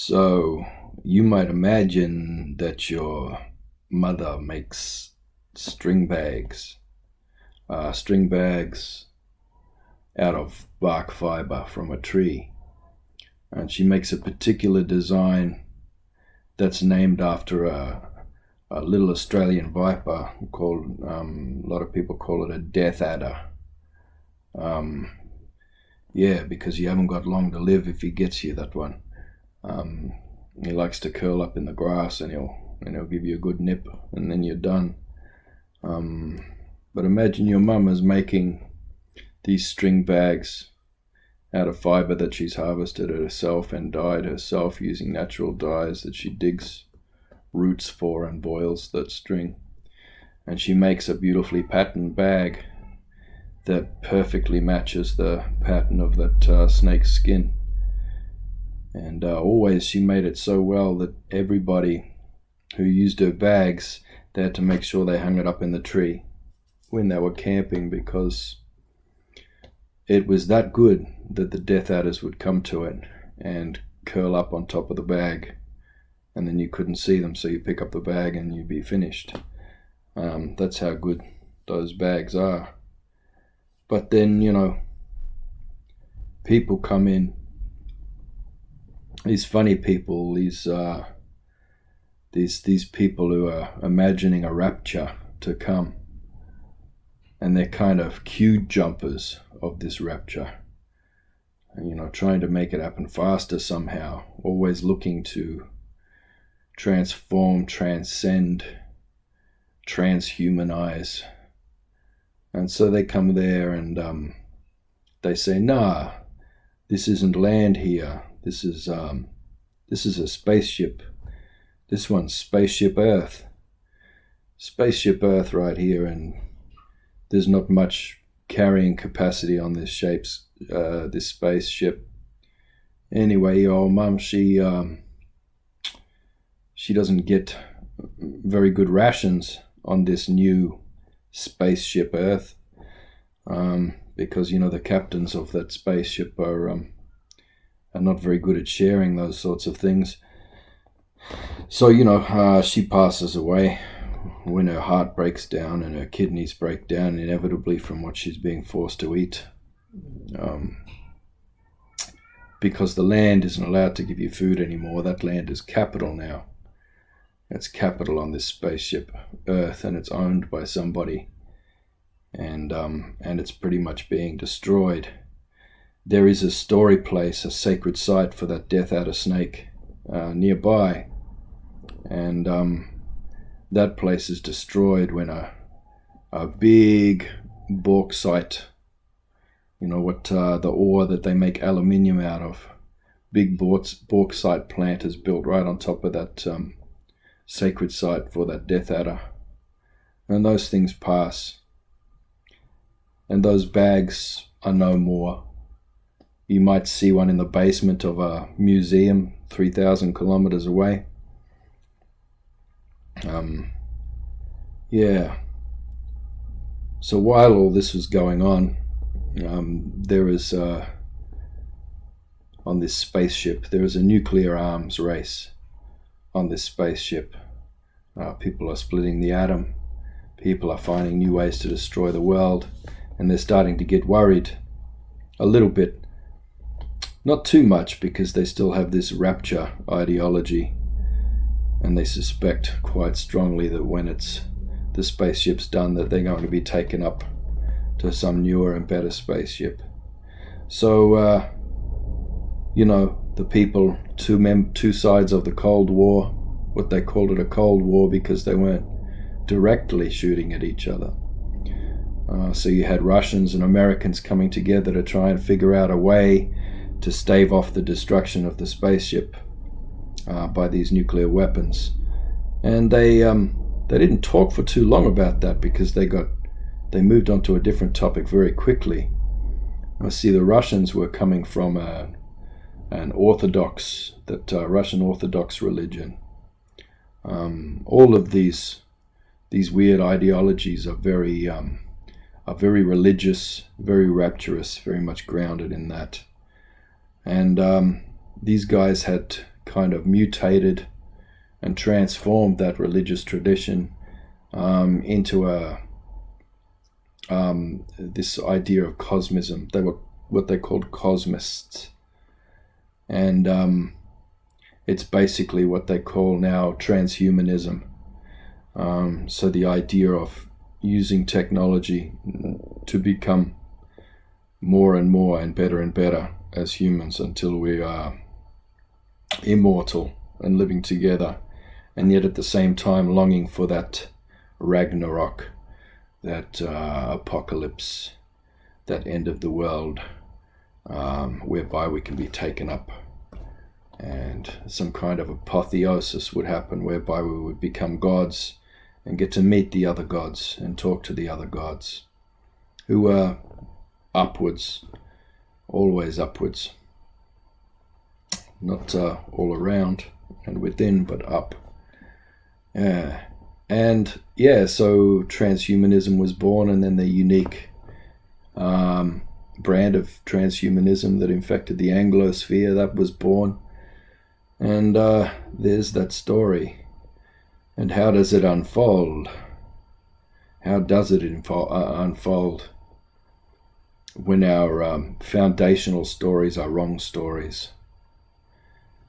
So you might imagine that your mother makes string bags, string bags out of bark fiber from a tree. And she makes a particular design that's named after a little Australian viper called, a lot of people call it a death adder. Yeah, because you haven't got long to live if he gets you, that one. He likes to curl up in the grass and he'll give you a good nip and then you're done. But imagine your mum is making these string bags out of fiber that she's harvested herself and dyed herself using natural dyes that she digs roots for and boils that string. And she makes a beautifully patterned bag that perfectly matches the pattern of that snake's skin. And always she made it so well that everybody who used her bags, they had to make sure they hung it up in the tree when they were camping, because it was that good that the death adders would come to it and curl up on top of the bag, and then you couldn't see them, so you pick up the bag and you'd be finished. That's how good those bags are. But then, people come in, these funny people, these people who are imagining a rapture to come, and they're kind of queue jumpers of this rapture, and trying to make it happen faster somehow, always looking to transform, transcend, transhumanize. And so they come there and they say, nah, this isn't land here. This is a spaceship. This one's Spaceship Earth. Spaceship Earth right here, and there's not much carrying capacity on this spaceship. Anyway, your mum, she doesn't get very good rations on this new Spaceship Earth, because the captains of that spaceship are not very good at sharing those sorts of things. So she passes away when her heart breaks down and her kidneys break down inevitably from what she's being forced to eat, because the land isn't allowed to give you food anymore. That land is capital now. It's capital on this spaceship Earth, and it's owned by somebody, and it's pretty much being destroyed. There is a story place, a sacred site for that death adder snake nearby, and that place is destroyed when a big bauxite, the ore that they make aluminium out of, big bauxite plant is built right on top of that sacred site for that death adder. And those things pass, and those bags are no more. You might see one in the basement of a museum 3,000 kilometers away. So while all this was going on, there is on this spaceship, there is a nuclear arms race on this spaceship. People are splitting the atom. People are finding new ways to destroy the world, and they're starting to get worried a little bit. Not too much, because they still have this rapture ideology, and they suspect quite strongly that when the spaceship's done, that they're going to be taken up to some newer and better spaceship. So, the people, two sides of the Cold War, what they called it a Cold War because they weren't directly shooting at each other. So you had Russians and Americans coming together to try and figure out a way to stave off the destruction of the spaceship by these nuclear weapons. And they didn't talk for too long about that, because they moved on to a different topic very quickly. I see the Russians were coming from an Orthodox, Russian Orthodox religion. All of these weird ideologies are very religious, very rapturous, very much grounded in that. And these guys had kind of mutated and transformed that religious tradition into this idea of cosmism. They were what they called cosmists, and it's basically what they call now transhumanism. So the idea of using technology to become more and more and better as humans until we are immortal and living together, and yet at the same time longing for that Ragnarok, that apocalypse, that end of the world, whereby we can be taken up, and some kind of apotheosis would happen whereby we would become gods and get to meet the other gods and talk to the other gods who are upwards, always upwards, not all around and within, but up. So transhumanism was born, and then the unique brand of transhumanism that infected the Anglosphere, that was born. And there's that story. And how does it unfold? How does it unfold when our foundational stories are wrong stories?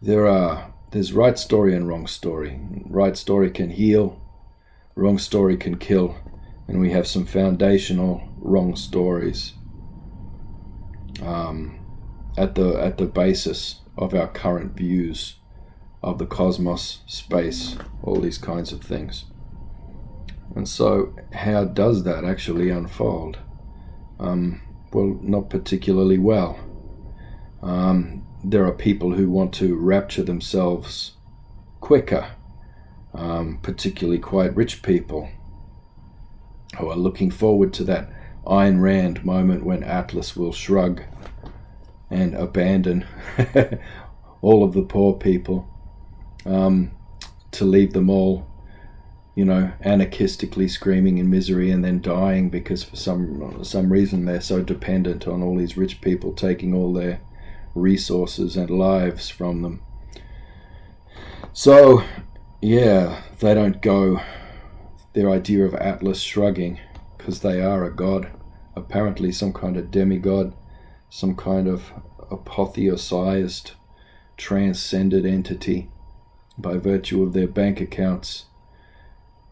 There's right story and wrong story. Right story can heal, wrong story can kill, and we have some foundational wrong stories at the basis of our current views of the cosmos, space, all these kinds of things. And so how does that actually unfold? Well, not particularly well. There are people who want to rapture themselves quicker, particularly quite rich people who are looking forward to that Ayn Rand moment when Atlas will shrug and abandon all of the poor people, to leave them all, anarchistically screaming in misery and then dying because for some reason they're so dependent on all these rich people taking all their resources and lives from them. So, yeah, they don't go their idea of Atlas shrugging because they are a god, apparently some kind of demigod, some kind of apotheosized, transcended entity by virtue of their bank accounts.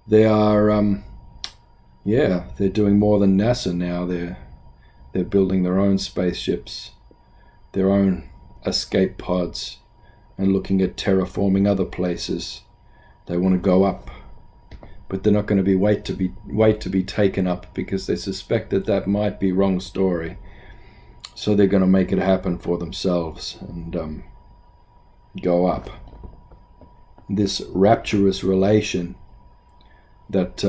They are, they're doing more than NASA now. They're building their own spaceships, their own escape pods, and looking at terraforming other places. They want to go up, but they're not going to wait to be taken up because they suspect that might be wrong story. So they're going to make it happen for themselves and go up. This rapturous relation that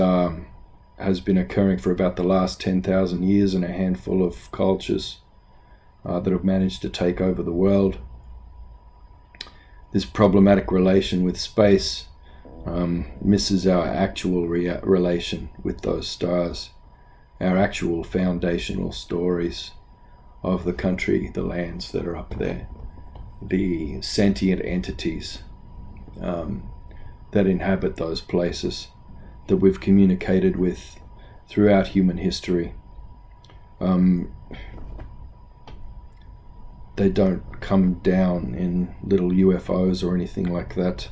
has been occurring for about the last 10,000 years in a handful of cultures that have managed to take over the world. This problematic relation with space misses our actual relation with those stars, our actual foundational stories of the country, the lands that are up there, the sentient entities that inhabit those places that we've communicated with throughout human history. They don't come down in little UFOs or anything like that.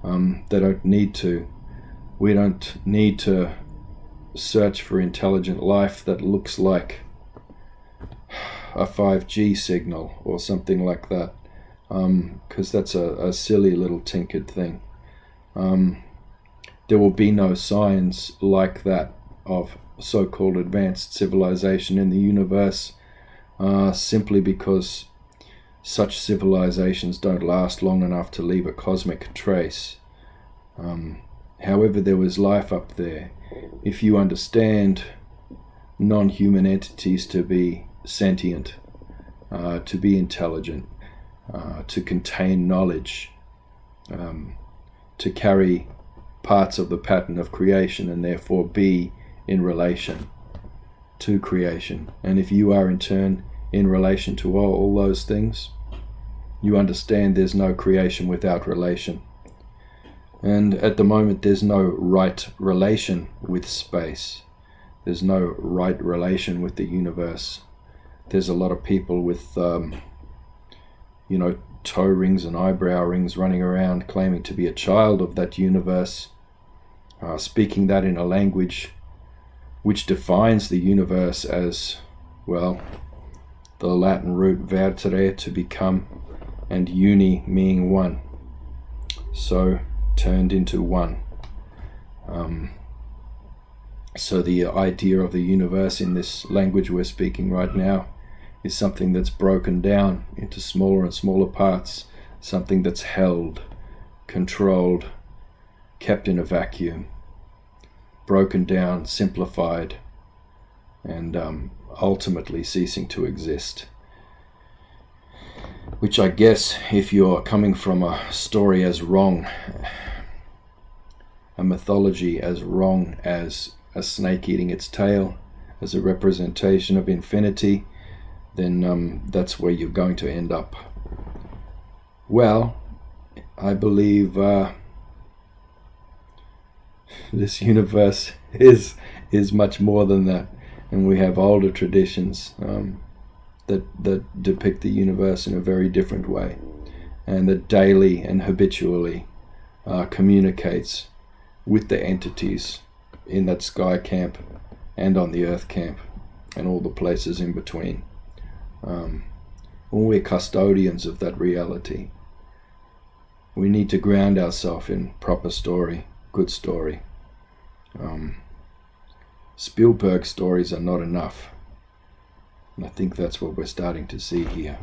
They don't need to. We don't need to search for intelligent life that looks like a 5G signal or something like that, because that's a silly little tinkered thing. There will be no signs like that of so-called advanced civilization in the universe, simply because such civilizations don't last long enough to leave a cosmic trace. However, there was life up there. If you understand non-human entities to be sentient, to be intelligent, to contain knowledge, to carry parts of the pattern of creation and therefore be in relation to creation. And if you are in turn in relation to all those things, you understand there's no creation without relation. And at the moment there's no right relation with space. There's no right relation with the universe. There's a lot of people with, toe rings and eyebrow rings running around claiming to be a child of that universe, speaking that in a language which defines the universe as, well, the Latin root vertere, to become, and uni, meaning one. So, turned into one. So the idea of the universe in this language we're speaking right now is something that's broken down into smaller and smaller parts, something that's held, controlled, kept in a vacuum, broken down, simplified, and ultimately ceasing to exist. Which I guess, if you're coming from a story as wrong, a mythology as wrong as a snake eating its tail, as a representation of infinity, then that's where you're going to end up. Well, I believe this universe is much more than that, and we have older traditions that depict the universe in a very different way, and that daily and habitually communicates with the entities in that sky camp and on the earth camp and all the places in between. We're custodians of that reality. We need to ground ourselves in proper story, good story. Spielberg stories are not enough. And I think that's what we're starting to see here.